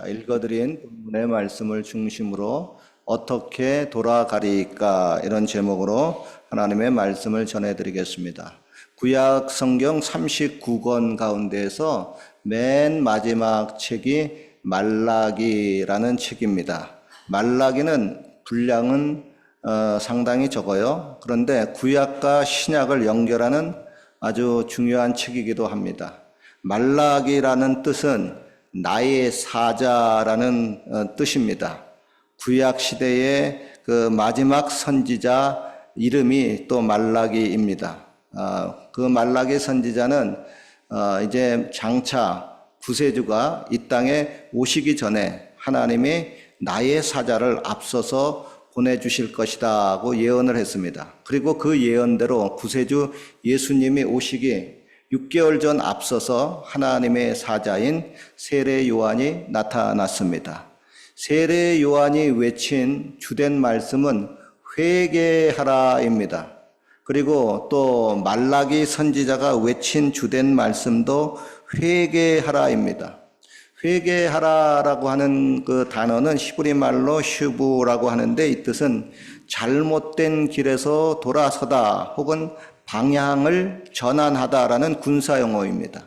읽어드린 본문의 말씀을 중심으로 어떻게 돌아가리까 이런 제목으로 하나님의 말씀을 전해드리겠습니다. 구약 성경 39권 가운데에서 맨 마지막 책이 말라기라는 책입니다. 말라기는 분량은 상당히 적어요. 그런데 구약과 신약을 연결하는 아주 중요한 책이기도 합니다. 말라기라는 뜻은 나의 사자라는 뜻입니다. 구약 시대의 그 마지막 선지자 이름이 또 말라기입니다. 그 말라기 선지자는 이제 장차 구세주가 이 땅에 오시기 전에 하나님이 나의 사자를 앞서서 보내주실 것이다고 예언을 했습니다. 그리고 그 예언대로 구세주 예수님이 오시기 6개월 전 앞서서 하나님의 사자인 세례 요한이 나타났습니다. 세례 요한이 외친 주된 말씀은 회개하라입니다. 그리고 또 말라기 선지자가 외친 주된 말씀도 회개하라입니다. 회개하라라고 하는 그 단어는 히브리 말로 슈브라고 하는데 이 뜻은 잘못된 길에서 돌아서다 혹은 방향을 전환하다라는 군사용어입니다.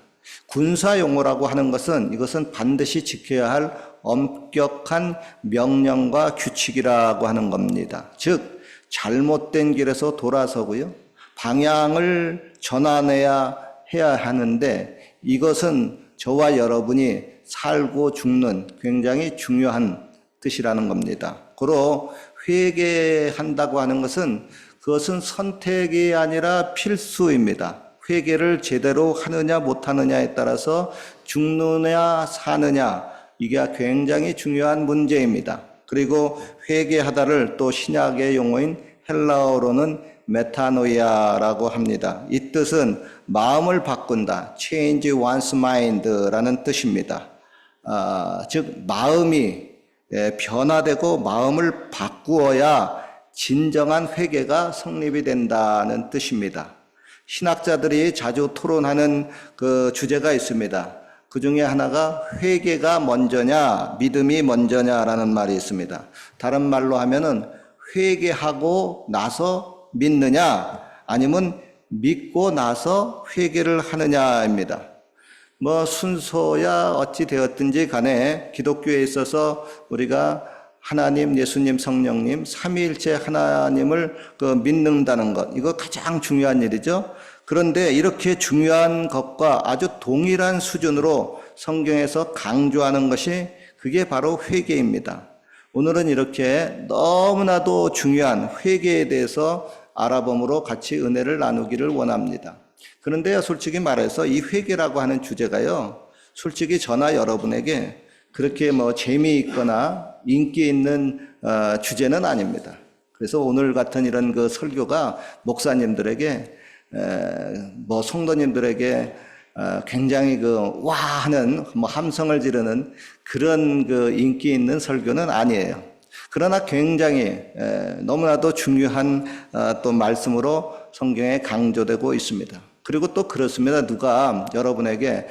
군사용어라고 하는 것은 이것은 반드시 지켜야 할 엄격한 명령과 규칙이라고 하는 겁니다. 즉 잘못된 길에서 돌아서고요. 방향을 전환해야 하는데 이것은 저와 여러분이 살고 죽는 굉장히 중요한 뜻이라는 겁니다. 고로 회개한다고 하는 것은 그것은 선택이 아니라 필수입니다. 회개를 제대로 하느냐 못하느냐에 따라서 죽느냐 사느냐 이게 굉장히 중요한 문제입니다. 그리고 회개하다를 또 신약의 용어인 헬라어로는 메타노이아라고 합니다. 이 뜻은 마음을 바꾼다, change one's mind라는 뜻입니다. 즉 마음이 변화되고 마음을 바꾸어야 진정한 회개가 성립이 된다는 뜻입니다. 신학자들이 자주 토론하는 그 주제가 있습니다. 그 중에 하나가 회개가 먼저냐, 믿음이 먼저냐라는 말이 있습니다. 다른 말로 하면은 회개하고 나서 믿느냐, 아니면 믿고 나서 회개를 하느냐입니다. 순서야 어찌 되었든지 간에 기독교에 있어서 우리가 하나님, 예수님, 성령님, 삼위일체 하나님을 믿는다는 것, 이거 가장 중요한 일이죠. 그런데 이렇게 중요한 것과 아주 동일한 수준으로 성경에서 강조하는 것이 그게 바로 회개입니다. 오늘은 이렇게 너무나도 중요한 회개에 대해서 알아봄으로 같이 은혜를 나누기를 원합니다. 그런데요, 솔직히 말해서 이 회개라고 하는 주제가요, 솔직히 저나 여러분에게 그렇게 재미있거나 인기 있는 주제는 아닙니다. 그래서 오늘 같은 이런 그 설교가 목사님들에게 성도님들에게 굉장히 와 하는 함성을 지르는 그런 그 인기 있는 설교는 아니에요. 그러나 굉장히 너무나도 중요한 또 말씀으로 성경에 강조되고 있습니다. 그리고 또 그렇습니다. 누가 여러분에게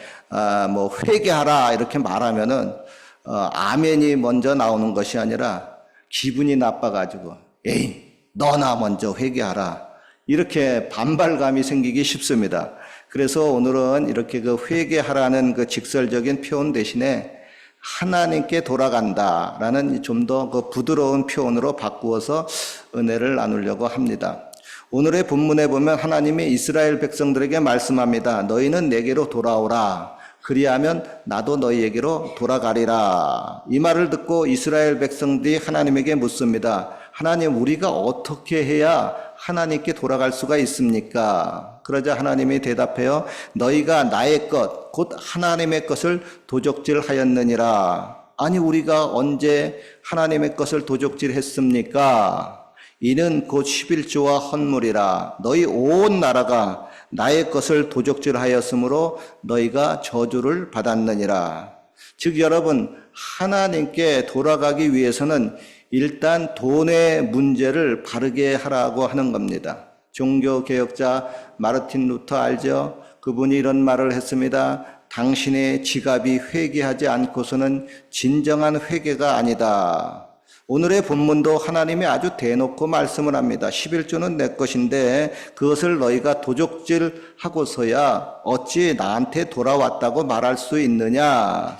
회개하라 이렇게 말하면은 아멘이 먼저 나오는 것이 아니라 기분이 나빠가지고 에이 너나 먼저 회개하라 이렇게 반발감이 생기기 쉽습니다. 그래서 오늘은 이렇게 그 회개하라는 그 직설적인 표현 대신에 하나님께 돌아간다라는 좀 더 그 부드러운 표현으로 바꾸어서 은혜를 나누려고 합니다. 오늘의 본문에 보면 하나님이 이스라엘 백성들에게 말씀합니다. 너희는 내게로 돌아오라. 그리하면 나도 너희에게로 돌아가리라. 이 말을 듣고 이스라엘 백성들이 하나님에게 묻습니다. 하나님, 우리가 어떻게 해야 하나님께 돌아갈 수가 있습니까? 그러자 하나님이 대답해요. 너희가 나의 것, 곧 하나님의 것을 도적질하였느니라. 아니, 우리가 언제 하나님의 것을 도적질했습니까? 이는 곧 11조와 헌물이라. 너희 온 나라가 나의 것을 도적질하였으므로 너희가 저주를 받았느니라. 즉 여러분, 하나님께 돌아가기 위해서는 일단 돈의 문제를 바르게 하라고 하는 겁니다. 종교개혁자 마르틴 루터 알죠? 그분이 이런 말을 했습니다. 당신의 지갑이 회개하지 않고서는 진정한 회개가 아니다. 오늘의 본문도 하나님이 아주 대놓고 말씀을 합니다. 11조는 내 것인데 그것을 너희가 도적질하고서야 어찌 나한테 돌아왔다고 말할 수 있느냐.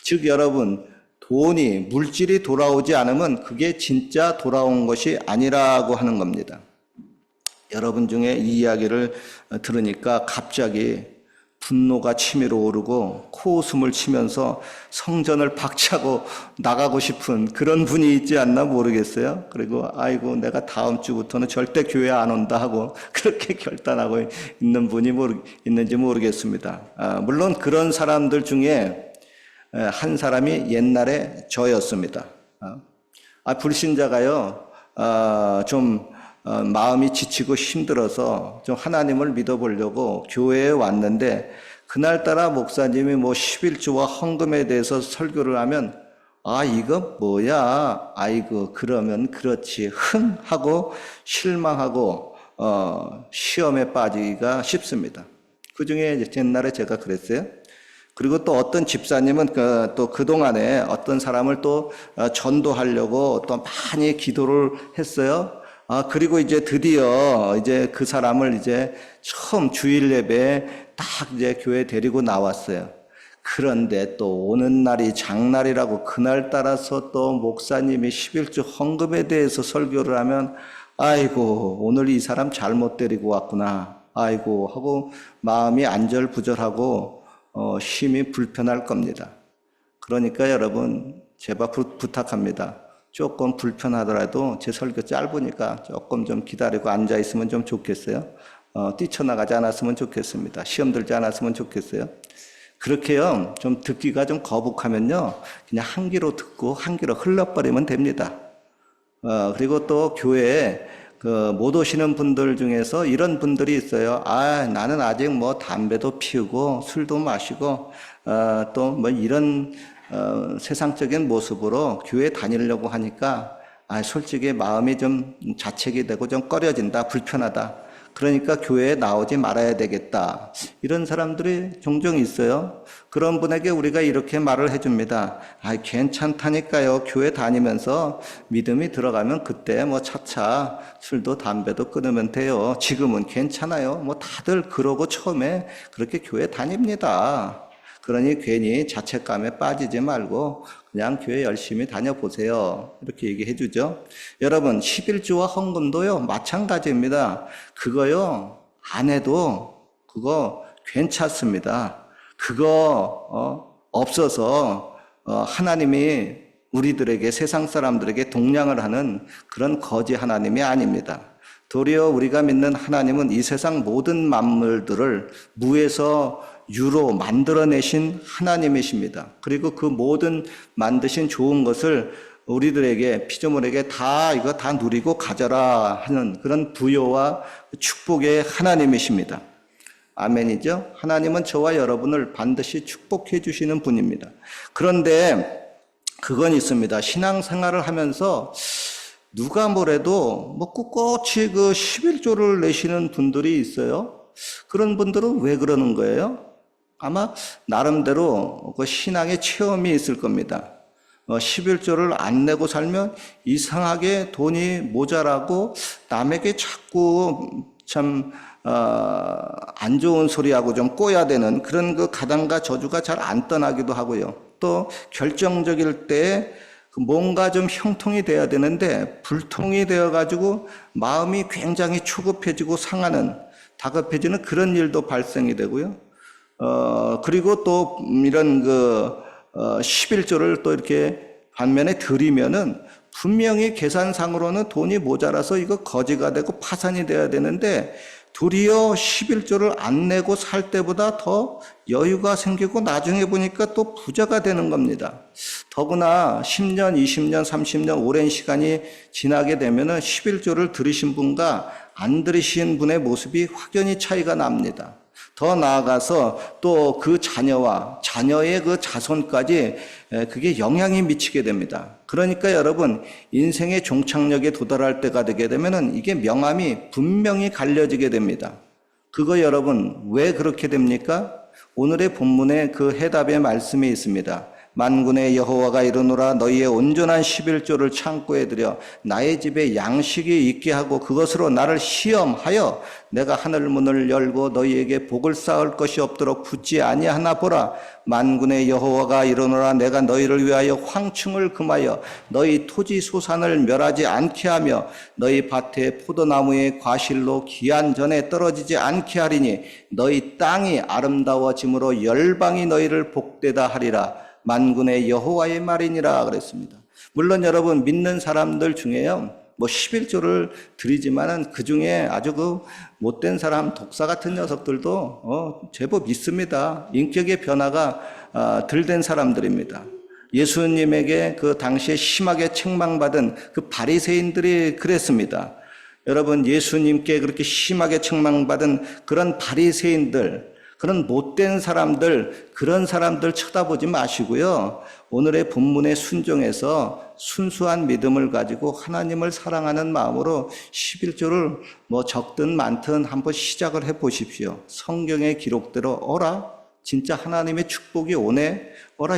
즉 여러분, 돈이, 물질이 돌아오지 않으면 그게 진짜 돌아온 것이 아니라고 하는 겁니다. 여러분 중에 이 이야기를 들으니까 갑자기 분노가 치밀어 오르고 코웃음을 치면서 성전을 박차고 나가고 싶은 그런 분이 있지 않나 모르겠어요. 그리고 아이고 내가 다음 주부터는 절대 교회 안 온다 하고 그렇게 결단하고 있는 분이 있는지 모르겠습니다. 물론 그런 사람들 중에 한 사람이 옛날에 저였습니다. 불신자가요, 좀 마음이 지치고 힘들어서 좀 하나님을 믿어보려고 교회에 왔는데, 그날따라 목사님이 11조와 헌금에 대해서 설교를 하면 이거 뭐야, 아이고 그러면 그렇지 하고 실망하고 시험에 빠지기가 쉽습니다. 그 중에 옛날에 제가 그랬어요. 그리고 또 어떤 집사님은 또 그동안에 어떤 사람을 또 전도하려고 또 많이 기도를 했어요. 그리고 이제 드디어 이제 그 사람을 이제 처음 주일 예배에 딱 이제 교회 데리고 나왔어요. 그런데 또 오는 날이 장날이라고 그날 따라서 또 목사님이 11조 헌금에 대해서 설교를 하면 아이고 오늘 이 사람 잘못 데리고 왔구나 아이고 하고 마음이 안절부절하고 심히 불편할 겁니다. 그러니까 여러분 제발 부탁합니다. 조금 불편하더라도 제 설교 짧으니까 조금 좀 기다리고 앉아 있으면 좀 좋겠어요. 뛰쳐나가지 않았으면 좋겠습니다. 시험 들지 않았으면 좋겠어요. 그렇게요, 좀 듣기가 좀 거북하면요, 그냥 한 귀로 듣고 한 귀로 흘러버리면 됩니다. 그리고 또 교회에 못 오시는 분들 중에서 이런 분들이 있어요. 나는 아직 담배도 피우고 술도 마시고 또 이런 세상적인 모습으로 교회 다니려고 하니까 솔직히 마음이 좀 자책이 되고 좀 꺼려진다, 불편하다. 그러니까 교회에 나오지 말아야 되겠다. 이런 사람들이 종종 있어요. 그런 분에게 우리가 이렇게 말을 해줍니다. 괜찮다니까요. 교회 다니면서 믿음이 들어가면 그때 차차 술도 담배도 끊으면 돼요. 지금은 괜찮아요. 다들 그러고 처음에 그렇게 교회 다닙니다. 그러니 괜히 자책감에 빠지지 말고 그냥 교회 열심히 다녀보세요. 이렇게 얘기해 주죠. 여러분 11조와 헌금도요 마찬가지입니다. 그거요 안 해도 그거 괜찮습니다. 그거 없어서 하나님이 우리들에게 세상 사람들에게 동냥을 하는 그런 거지 하나님이 아닙니다. 도리어 우리가 믿는 하나님은 이 세상 모든 만물들을 무에서 유로 만들어내신 하나님이십니다. 그리고 그 모든 만드신 좋은 것을 우리들에게 피조물에게 이거 다 누리고 가져라 하는 그런 부요와 축복의 하나님이십니다. 아멘이죠? 하나님은 저와 여러분을 반드시 축복해 주시는 분입니다. 그런데 그건 있습니다. 신앙생활을 하면서 누가 뭐래도 꿋꿋이 11조를 내시는 분들이 있어요. 그런 분들은 왜 그러는 거예요? 아마 나름대로 신앙의 체험이 있을 겁니다. 11조를 안 내고 살면 이상하게 돈이 모자라고 남에게 자꾸 참 안 좋은 소리하고 좀 꼬야 되는 그런 가당과 저주가 잘 안 떠나기도 하고요. 또 결정적일 때 뭔가 좀 형통이 돼야 되는데 불통이 되어가지고 마음이 굉장히 초급해지고 상하는, 다급해지는 그런 일도 발생이 되고요. 그리고 또 이런 11조를 또 이렇게 반면에 드리면은 분명히 계산상으로는 돈이 모자라서 이거 거지가 되고 파산이 돼야 되는데 도리어 11조를 안 내고 살 때보다 더 여유가 생기고 나중에 보니까 또 부자가 되는 겁니다. 더구나 10년, 20년, 30년 오랜 시간이 지나게 되면은 11조를 들으신 분과 안 들으신 분의 모습이 확연히 차이가 납니다. 더 나아가서 또 그 자녀와 자녀의 그 자손까지 그게 영향이 미치게 됩니다. 그러니까 여러분 인생의 종착역에 도달할 때가 되게 되면은 이게 명암이 분명히 갈려지게 됩니다. 그거 여러분 왜 그렇게 됩니까? 오늘의 본문에 그 해답의 말씀이 있습니다. 만군의 여호와가 이르노라 너희의 온전한 11조를 창고에 들여 나의 집에 양식이 있게 하고 그것으로 나를 시험하여 내가 하늘 문을 열고 너희에게 복을 쌓을 것이 없도록 붙지 아니하나 보라. 만군의 여호와가 이르노라 내가 너희를 위하여 황충을 금하여 너희 토지 소산을 멸하지 않게 하며 너희 밭에 포도나무의 과실로 기한 전에 떨어지지 않게 하리니 너희 땅이 아름다워짐으로 열방이 너희를 복되다 하리라. 만군의 여호와의 말이니라 그랬습니다. 물론 여러분 믿는 사람들 중에요 11조를 드리지만은 그 중에 아주 그 못된 사람 독사 같은 녀석들도 제법 있습니다. 인격의 변화가 덜 된 사람들입니다. 예수님에게 그 당시에 심하게 책망받은 그 바리새인들이 그랬습니다. 여러분 예수님께 그렇게 심하게 책망받은 그런 바리새인들, 그런 못된 사람들, 그런 사람들 쳐다보지 마시고요. 오늘의 본문에 순종해서 순수한 믿음을 가지고 하나님을 사랑하는 마음으로 11조를 적든 많든 한번 시작을 해 보십시오. 성경의 기록대로 진짜 하나님의 축복이 오네?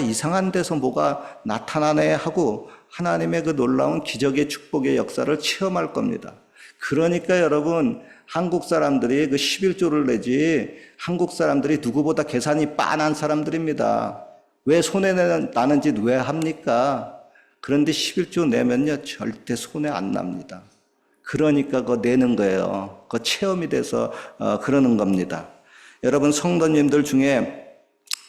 이상한 데서 뭐가 나타나네? 하고 하나님의 그 놀라운 기적의 축복의 역사를 체험할 겁니다. 그러니까 여러분 한국 사람들이 그 11조를 내지 한국 사람들이 누구보다 계산이 빤한 사람들입니다. 왜 손해 나는지 왜 합니까? 그런데 11조 내면요 절대 손해 안 납니다. 그러니까 그거 내는 거예요. 그거 체험이 돼서 그러는 겁니다. 여러분 성도님들 중에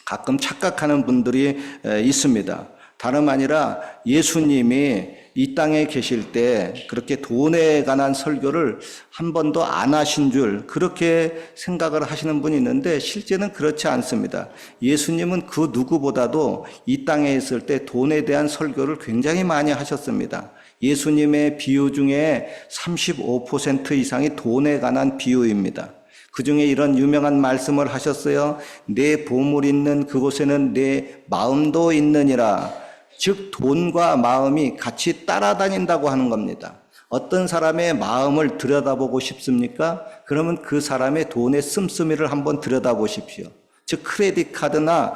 가끔 착각하는 분들이 있습니다. 다름 아니라 예수님이 이 땅에 계실 때 그렇게 돈에 관한 설교를 한 번도 안 하신 줄 그렇게 생각을 하시는 분이 있는데 실제는 그렇지 않습니다. 예수님은 그 누구보다도 이 땅에 있을 때 돈에 대한 설교를 굉장히 많이 하셨습니다. 예수님의 비유 중에 35% 이상이 돈에 관한 비유입니다. 그 중에 이런 유명한 말씀을 하셨어요. 내 보물 있는 그곳에는 내 마음도 있느니라. 즉 돈과 마음이 같이 따라다닌다고 하는 겁니다. 어떤 사람의 마음을 들여다보고 싶습니까? 그러면 그 사람의 돈의 씀씀이를 한번 들여다보십시오. 즉 크레딧 카드나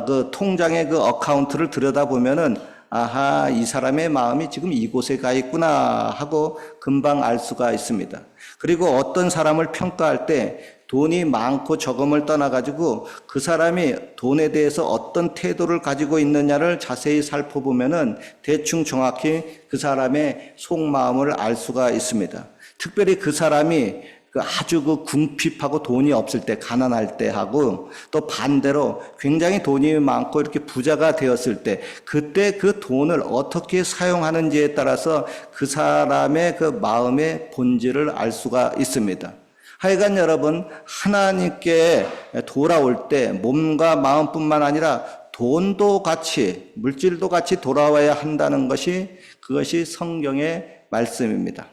그 통장의 그 어카운트를 들여다보면은 아하 이 사람의 마음이 지금 이곳에 가 있구나 하고 금방 알 수가 있습니다. 그리고 어떤 사람을 평가할 때 돈이 많고 적음을 떠나가지고 그 사람이 돈에 대해서 어떤 태도를 가지고 있느냐를 자세히 살펴보면은 대충 정확히 그 사람의 속마음을 알 수가 있습니다. 특별히 그 사람이 아주 궁핍하고 돈이 없을 때, 가난할 때 하고 또 반대로 굉장히 돈이 많고 이렇게 부자가 되었을 때 그때 그 돈을 어떻게 사용하는지에 따라서 그 사람의 그 마음의 본질을 알 수가 있습니다. 하여간 여러분 하나님께 돌아올 때 몸과 마음뿐만 아니라 돈도 같이 물질도 같이 돌아와야 한다는 것이 그것이 성경의 말씀입니다.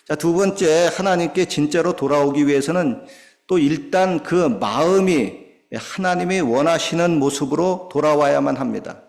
자, 두 번째 하나님께 진짜로 돌아오기 위해서는 또 일단 그 마음이 하나님이 원하시는 모습으로 돌아와야만 합니다.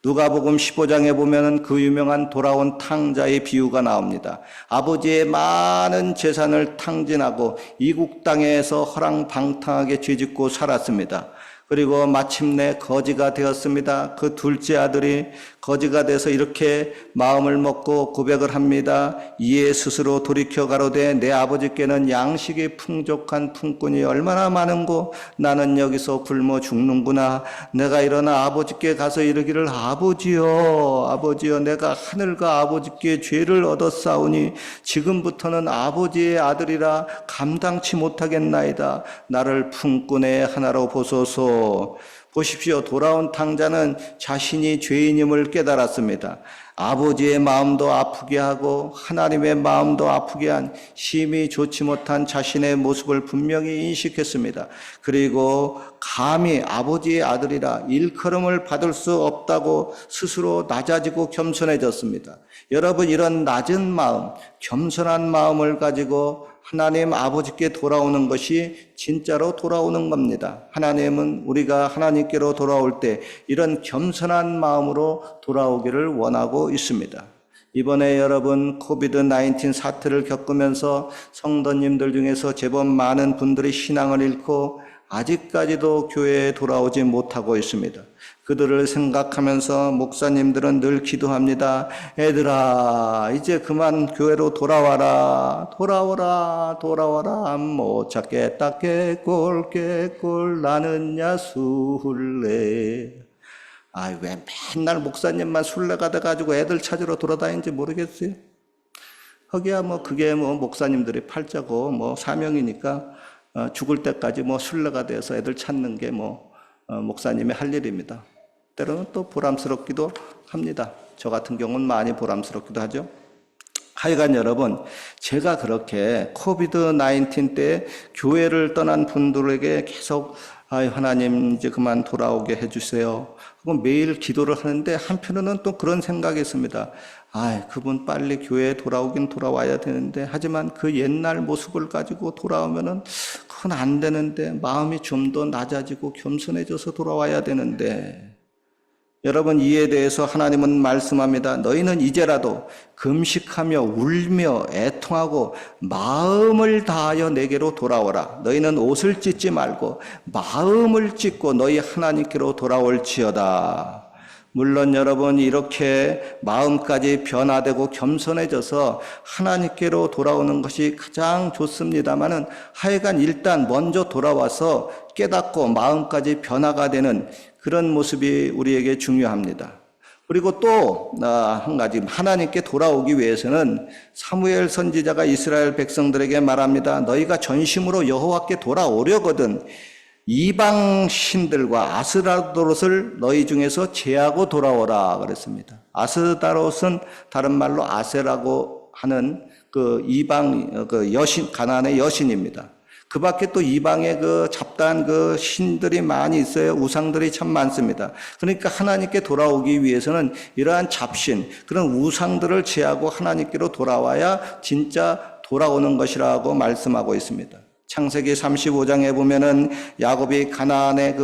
누가복음 15장에 보면은 그 유명한 돌아온 탕자의 비유가 나옵니다. 아버지의 많은 재산을 탕진하고 이국 땅에서 허랑방탕하게 죄짓고 살았습니다. 그리고 마침내 거지가 되었습니다. 그 둘째 아들이 거지가 돼서 이렇게 마음을 먹고 고백을 합니다. 이에 스스로 돌이켜 가로되 내 아버지께는 양식이 풍족한 품꾼이 얼마나 많은고 나는 여기서 굶어 죽는구나. 내가 일어나 아버지께 가서 이르기를 아버지여 내가 하늘과 아버지께 죄를 얻었사오니 지금부터는 아버지의 아들이라 감당치 못하겠나이다. 나를 품꾼의 하나로 보소서. 보십시오. 돌아온 탕자는 자신이 죄인임을 깨달았습니다. 아버지의 마음도 아프게 하고 하나님의 마음도 아프게 한 심히 좋지 못한 자신의 모습을 분명히 인식했습니다. 그리고 감히 아버지의 아들이라 일컬음을 받을 수 없다고 스스로 낮아지고 겸손해졌습니다. 여러분 이런 낮은 마음, 겸손한 마음을 가지고 하나님 아버지께 돌아오는 것이 진짜로 돌아오는 겁니다. 하나님은 우리가 하나님께로 돌아올 때 이런 겸손한 마음으로 돌아오기를 원하고 있습니다. 이번에 여러분 코비드-19 사태를 겪으면서 성도님들 중에서 제법 많은 분들이 신앙을 잃고 아직까지도 교회에 돌아오지 못하고 있습니다. 그들을 생각하면서 목사님들은 늘 기도합니다. 애들아, 이제 그만 교회로 돌아와라. 돌아오라, 돌아와라. 못 찾겠다. 깨꼴, 깨꼴, 나는 야술래. 아, 왜 맨날 목사님만 술래가 돼가지고 애들 찾으러 돌아다니는지 모르겠어요? 거기야 그게 목사님들이 팔자고 사명이니까 죽을 때까지 순례가 돼서 애들 찾는 게 목사님의 할 일입니다. 때로는 또 보람스럽기도 합니다. 저 같은 경우는 많이 보람스럽기도 하죠. 하여간 여러분, 제가 그렇게 코비드 19 때 교회를 떠난 분들에게 계속 하나님 이제 그만 돌아오게 해주세요 하고 매일 기도를 하는데, 한편으로는 또 그런 생각이 있습니다. 그분 빨리 교회에 돌아오긴 돌아와야 되는데, 하지만 그 옛날 모습을 가지고 돌아오면은 그건 안 되는데, 마음이 좀 더 낮아지고 겸손해져서 돌아와야 되는데. 여러분, 이에 대해서 하나님은 말씀합니다. 너희는 이제라도 금식하며 울며 애통하고 마음을 다하여 내게로 돌아오라. 너희는 옷을 찢지 말고 마음을 찢고 너희 하나님께로 돌아올지어다. 물론 여러분, 이렇게 마음까지 변화되고 겸손해져서 하나님께로 돌아오는 것이 가장 좋습니다마는, 하여간 일단 먼저 돌아와서 깨닫고 마음까지 변화가 되는 그런 모습이 우리에게 중요합니다. 그리고 또 한 가지, 하나님께 돌아오기 위해서는 사무엘 선지자가 이스라엘 백성들에게 말합니다. 너희가 전심으로 여호와께 돌아오려거든 이방 신들과 아스타롯을 너희 중에서 제하고 돌아오라 그랬습니다. 아스타롯은 다른 말로 아세라고 하는 그 이방 여신, 가나안의 여신입니다. 그 밖에 또 이방의 잡다한 신들이 많이 있어요. 우상들이 참 많습니다. 그러니까 하나님께 돌아오기 위해서는 이러한 잡신, 그런 우상들을 제하고 하나님께로 돌아와야 진짜 돌아오는 것이라고 말씀하고 있습니다. 창세기 35장에 보면은 야곱이 가나안의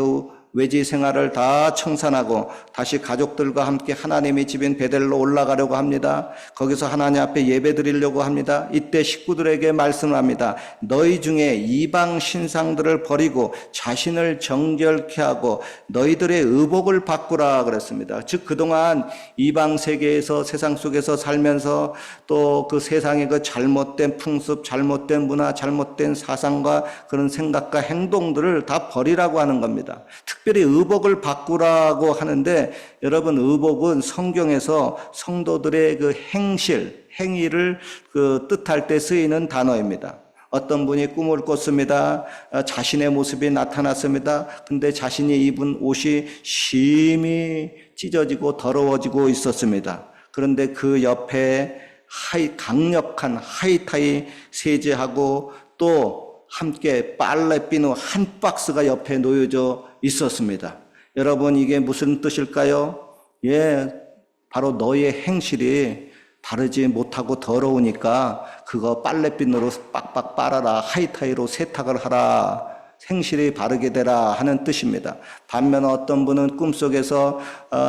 외지 생활을 다 청산하고 다시 가족들과 함께 하나님의 집인 베델로 올라가려고 합니다. 거기서 하나님 앞에 예배 드리려고 합니다. 이때 식구들에게 말씀을 합니다. 너희 중에 이방 신상들을 버리고 자신을 정결케 하고 너희들의 의복을 바꾸라 그랬습니다. 즉 그동안 이방 세계에서, 세상 속에서 살면서 또 그 세상의 잘못된 풍습, 잘못된 문화, 잘못된 사상과 그런 생각과 행동들을 다 버리라고 하는 겁니다. 특별히 의복을 바꾸라고 하는데, 여러분, 의복은 성경에서 성도들의 행위를 뜻할 때 쓰이는 단어입니다. 어떤 분이 꿈을 꿨습니다. 자신의 모습이 나타났습니다. 근데 자신이 입은 옷이 심히 찢어지고 더러워지고 있었습니다. 그런데 그 옆에 강력한 하이타이 세제하고 또 함께 빨래 비누 한 박스가 옆에 놓여져 있었습니다. 여러분, 이게 무슨 뜻일까요? 바로 너의 행실이 바르지 못하고 더러우니까 그거 빨래비누로 빡빡 빨아라, 하이타이로 세탁을 하라, 행실이 바르게 되라 하는 뜻입니다. 반면 어떤 분은 꿈속에서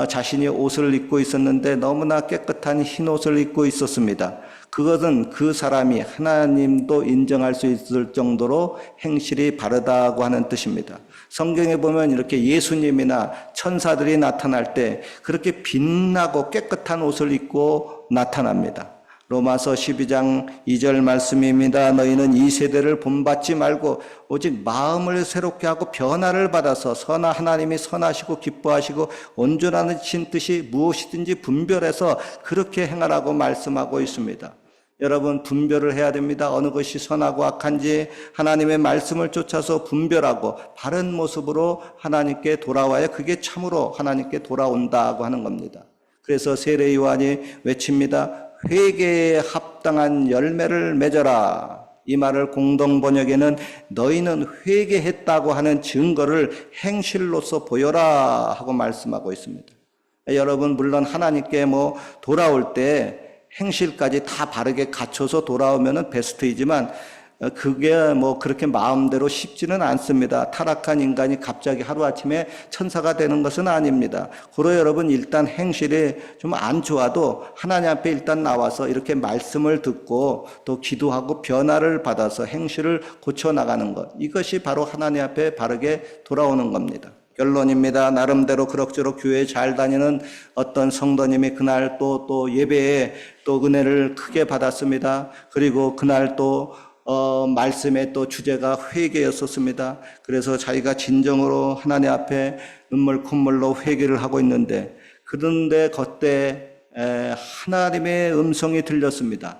자신이 옷을 입고 있었는데 너무나 깨끗한 흰 옷을 입고 있었습니다. 그것은 그 사람이 하나님도 인정할 수 있을 정도로 행실이 바르다고 하는 뜻입니다. 성경에 보면 이렇게 예수님이나 천사들이 나타날 때 그렇게 빛나고 깨끗한 옷을 입고 나타납니다. 로마서 12장 2절 말씀입니다. 너희는 이 세대를 본받지 말고 오직 마음을 새롭게 하고 변화를 받아서 하나님이 선하시고 기뻐하시고 온전하신 뜻이 무엇이든지 분별해서 그렇게 행하라고 말씀하고 있습니다. 여러분, 분별을 해야 됩니다. 어느 것이 선하고 악한지 하나님의 말씀을 쫓아서 분별하고 바른 모습으로 하나님께 돌아와야 그게 참으로 하나님께 돌아온다고 하는 겁니다. 그래서 세례 요한이 외칩니다. 회개에 합당한 열매를 맺어라. 이 말을 공동 번역에는 너희는 회개했다고 하는 증거를 행실로서 보여라 하고 말씀하고 있습니다. 여러분, 물론 하나님께 돌아올 때 행실까지 다 바르게 갖춰서 돌아오면은 베스트이지만 그게 뭐 그렇게 마음대로 쉽지는 않습니다. 타락한 인간이 갑자기 하루아침에 천사가 되는 것은 아닙니다. 고로 여러분 일단 행실이 좀 안 좋아도 하나님 앞에 일단 나와서 이렇게 말씀을 듣고 또 기도하고 변화를 받아서 행실을 고쳐나가는 것. 이것이 바로 하나님 앞에 바르게 돌아오는 겁니다. 결론입니다. 나름대로 그럭저럭 교회에 잘 다니는 어떤 성도님이 그날 또 예배에 또 은혜를 크게 받았습니다. 그리고 그날 또 말씀의 또 주제가 회개였었습니다. 그래서 자기가 진정으로 하나님 앞에 눈물 콧물로 회개를 하고 있는데, 그런데 그때 하나님의 음성이 들렸습니다.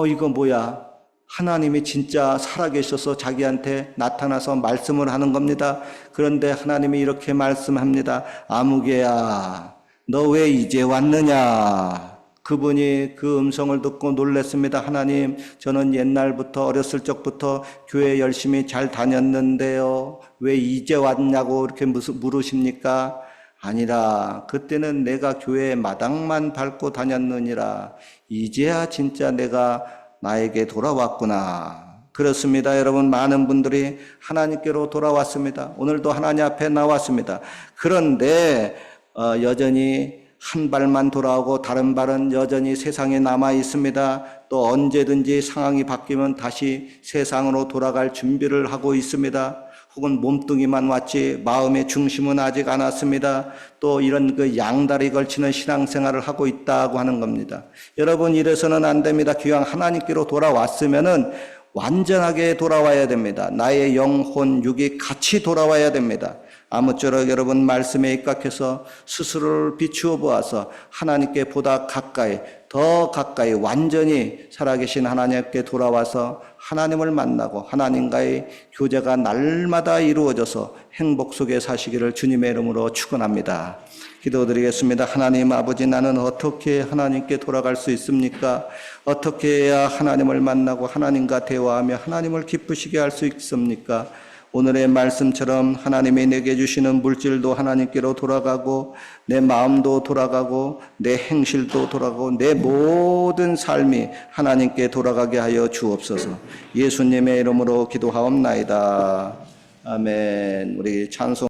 이거 뭐야? 하나님이 진짜 살아계셔서 자기한테 나타나서 말씀을 하는 겁니다. 그런데 하나님이 이렇게 말씀합니다. 아무개야, 너 왜 이제 왔느냐? 그분이 그 음성을 듣고 놀랐습니다. 하나님, 저는 옛날부터 어렸을 적부터 교회 열심히 잘 다녔는데요. 왜 이제 왔냐고 이렇게 물으십니까? 아니라 그때는 내가 교회 마당만 밟고 다녔느니라. 이제야 진짜 내가 나에게 돌아왔구나. 그렇습니다. 여러분, 많은 분들이 하나님께로 돌아왔습니다. 오늘도 하나님 앞에 나왔습니다. 그런데 여전히 한 발만 돌아오고 다른 발은 여전히 세상에 남아 있습니다. 또 언제든지 상황이 바뀌면 다시 세상으로 돌아갈 준비를 하고 있습니다. 혹은 몸뚱이만 왔지 마음의 중심은 아직 안 왔습니다. 또 이런 그 양다리 걸치는 신앙생활을 하고 있다고 하는 겁니다. 여러분, 이래서는 안 됩니다. 기왕 하나님께로 돌아왔으면은 완전하게 돌아와야 됩니다. 나의 영혼, 육이 같이 돌아와야 됩니다. 아무쪼록 여러분 말씀에 입각해서 스스로를 비추어 보아서 하나님께 보다 가까이, 더 가까이 완전히 살아계신 하나님께 돌아와서 하나님을 만나고 하나님과의 교제가 날마다 이루어져서 행복 속에 사시기를 주님의 이름으로 축원합니다. 기도드리겠습니다. 하나님 아버지, 나는 어떻게 하나님께 돌아갈 수 있습니까? 어떻게 해야 하나님을 만나고 하나님과 대화하며 하나님을 기쁘시게 할 수 있습니까? 오늘의 말씀처럼 하나님이 내게 주시는 물질도 하나님께로 돌아가고 내 마음도 돌아가고 내 행실도 돌아가고 내 모든 삶이 하나님께 돌아가게 하여 주옵소서. 예수님의 이름으로 기도하옵나이다. 아멘. 우리 찬송